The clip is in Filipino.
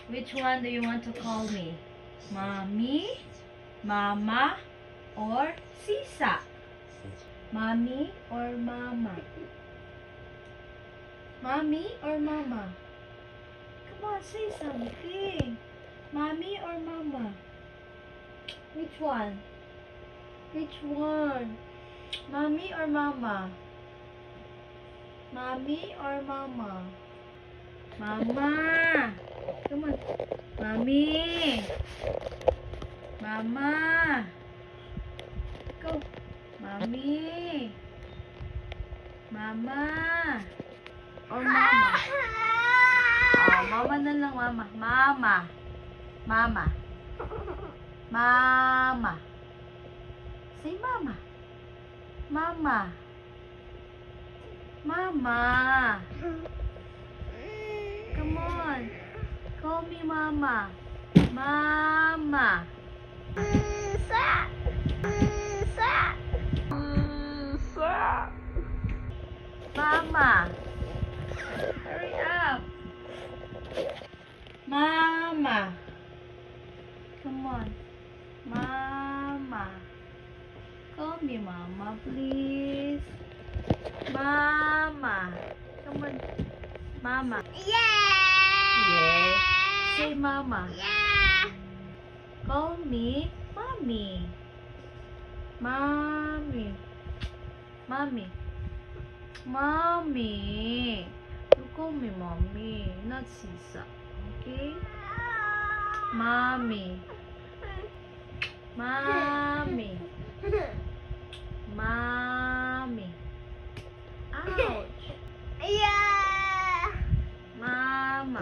Which one do you want to call me? Mommy, Mama, or Sisa? Mommy or Mama? Mommy or Mama? Come on, say something. Mommy or Mama? Which one? Which one? Mommy or Mama? Mommy or Mama? Mama! Come on. Mommy! Mama! Go! Mommy! Mama! Or Mama? Oh, Mama na lang, Mama. Mama! Mama! Mama! Say Mama! Mama! Mama! Come on. Call me Mama. Mama. Mama. Hurry up. Mama. Come on. Mama. Call me Mama, please. Mama. Come on. Mama. Yes. Say Mama. Call me Mommy. Mommy. Mommy. Mommy. You call me Mommy, not Sisa. Okay? Mommy. Mommy. Mommy. Ouch. Mama.